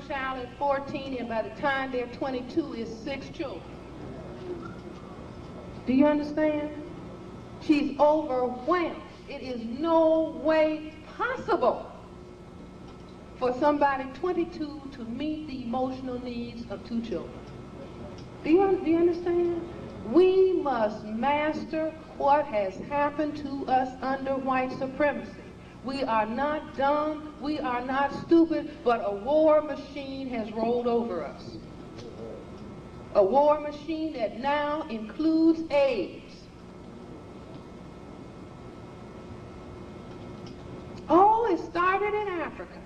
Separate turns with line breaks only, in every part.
child at 14, and by the time they're 22 is 6 children. Do you understand? She's overwhelmed. It is no way possible for somebody 22 to meet the emotional needs of 2 children. Do you understand? We must master what has happened to us under white supremacy. We are not dumb, we are not stupid, but a war machine has rolled over us. A war machine that now includes AIDS. Oh, it started in Africa.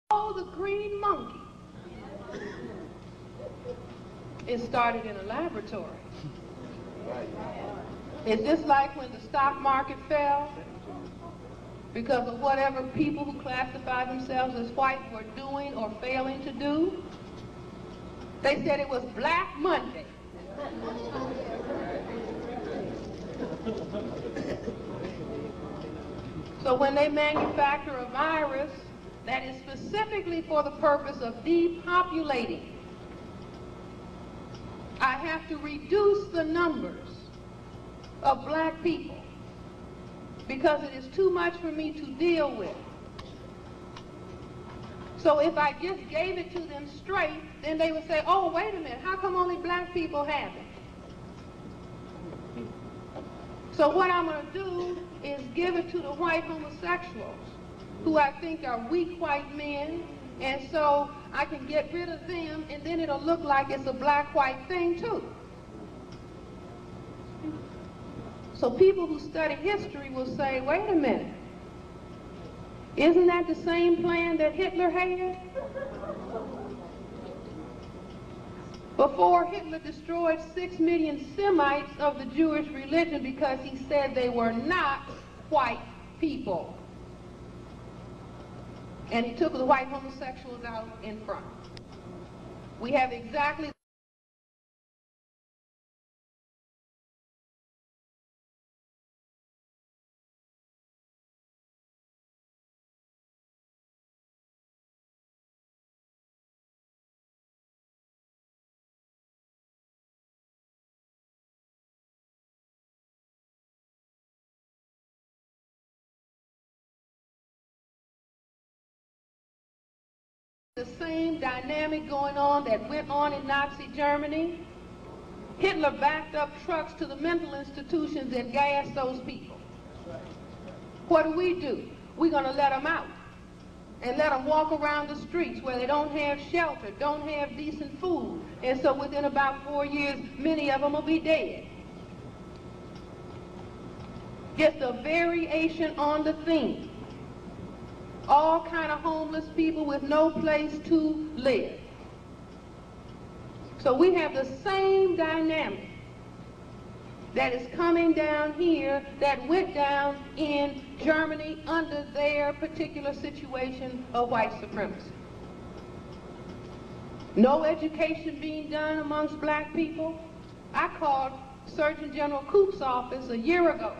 Oh, the green monkey. It started in a laboratory. It's just like when the stock market fell because of whatever people who classify themselves as white were doing or failing to do. They said it was Black Monday. So when they manufacture a virus that is specifically for the purpose of depopulating, I have to reduce the numbers of black people because it is too much for me to deal with. So if I just gave it to them straight, then they would say, oh, wait a minute, how come only black people have it? So what I'm going to do is give it to the white homosexuals, who I think are weak white men, and so I can get rid of them, and then it'll look like it's a black-white thing too. So people who study history will say, wait a minute, isn't that the same plan that Hitler had? Before Hitler destroyed 6 million Semites of the Jewish religion because he said they were not white people. And he took the white homosexuals out in front. We have exactly the same dynamic going on that went on in Nazi Germany. Hitler backed up trucks to the mental institutions and gassed those people. What do? We're going to let them out and let them walk around the streets where they don't have shelter, don't have decent food, and so within about 4 years, many of them will be dead. Just a variation on the theme. All kind of homeless people with no place to live. So we have the same dynamic that is coming down here that went down in Germany under their particular situation of white supremacy. No education being done amongst black people. I called Surgeon General Coop's office a year ago.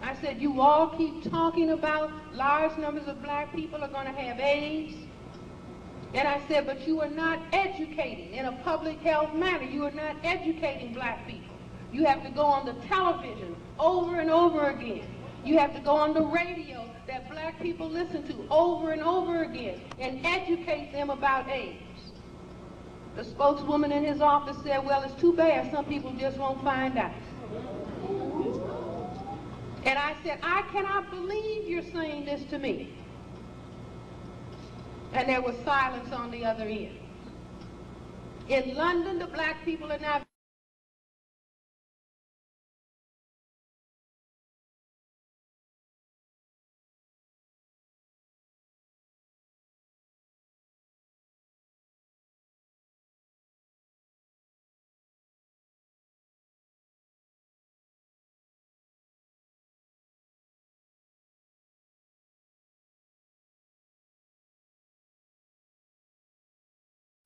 I said, you all keep talking about large numbers of black people are going to have AIDS. And I said, but you are not educating in a public health manner. You are not educating black people. You have to go on the television over and over again. You have to go on the radio that black people listen to over and over again and educate them about AIDS. The spokeswoman in his office said, well, it's too bad. Some people just won't find out. And I said, I cannot believe you're saying this to me. And there was silence on the other end. In London, the black people are now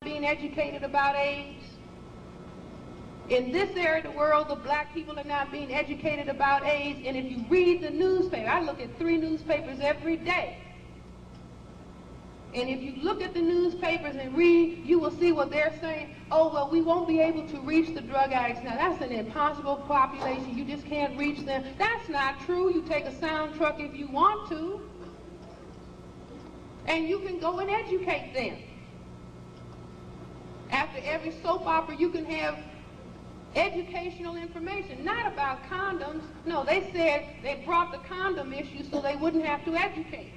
being educated about AIDS. In this area of the world, the black people are not being educated about AIDS. And if you read the newspaper, I look at 3 newspapers every day. And if you look at the newspapers and read, you will see what they're saying. Oh, well, we won't be able to reach the drug addicts. Now, that's an impossible population. You just can't reach them. That's not true. You take a sound truck if you want to. And you can go and educate them. After every soap opera, you can have educational information, not about condoms. No, they said they brought the condom issue so they wouldn't have to educate.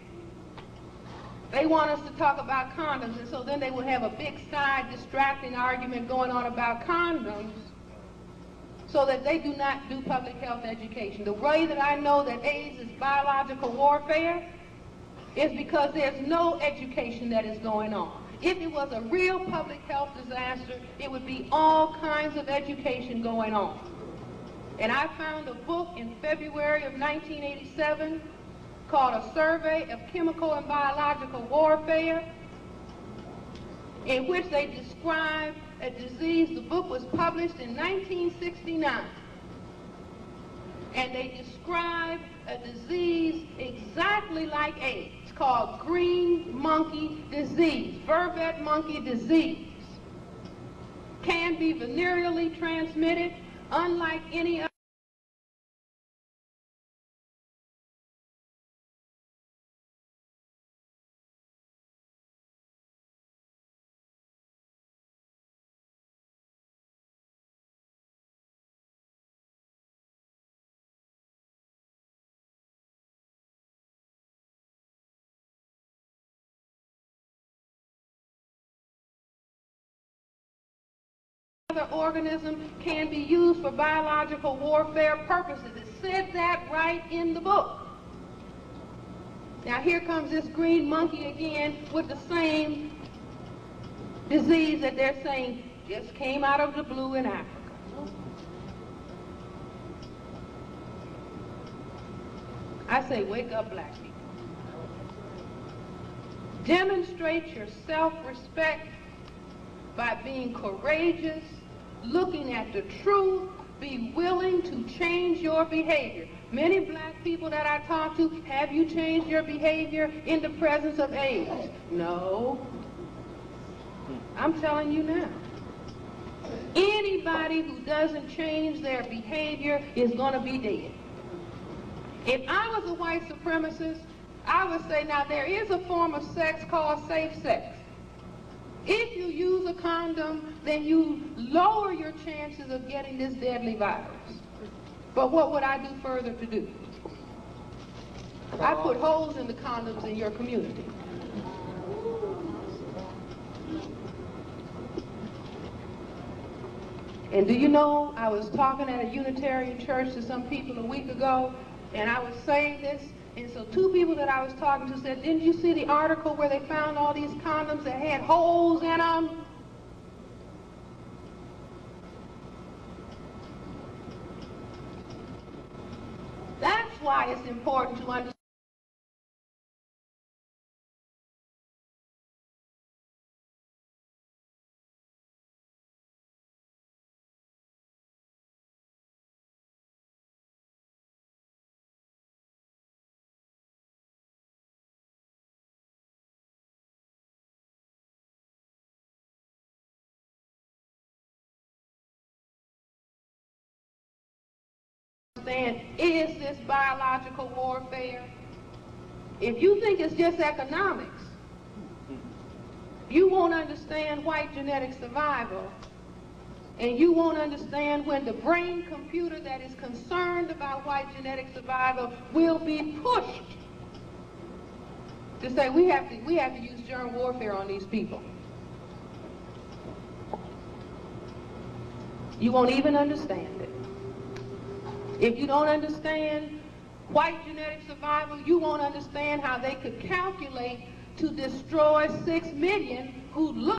They want us to talk about condoms, and so then they would have a big side distracting argument going on about condoms so that they do not do public health education. The way that I know that AIDS is biological warfare is because there's no education that is going on. If it was a real public health disaster, it would be all kinds of education going on. And I found a book in February of 1987 called A Survey of Chemical and Biological Warfare, in which they describe a disease. The book was published in 1969. And they describe a disease exactly like AIDS called green monkey disease, vervet monkey disease. Can be venereally transmitted, unlike any other. Organism can be used for biological warfare purposes. It said that right in the book. Now here comes this green monkey again with the same disease that they're saying just came out of the blue in Africa. I say, wake up, black people. Demonstrate your self-respect by being courageous, looking at the truth, be willing to change your behavior. Many black people that I talk to, have you changed your behavior in the presence of AIDS? No. I'm telling you now. Anybody who doesn't change their behavior is going to be dead. If I was a white supremacist, I would say, now there is a form of sex called safe sex. If you use a condom, then you lower your chances of getting this deadly virus. But what would I do further to do? I put holes in the condoms in your community. And do you know, I was talking at a Unitarian church to some people a week ago, and I was saying this, and so 2 people that I was talking to said, didn't you see the article where they found all these condoms that had holes in them? That's why it's important to understand is this biological warfare? If you think it's just economics, you won't understand white genetic survival, and you won't understand when the brain computer that is concerned about white genetic survival will be pushed to say we have to use germ warfare on these people. You won't even understand it. If you don't understand white genetic survival, you won't understand how they could calculate to destroy 6 million who look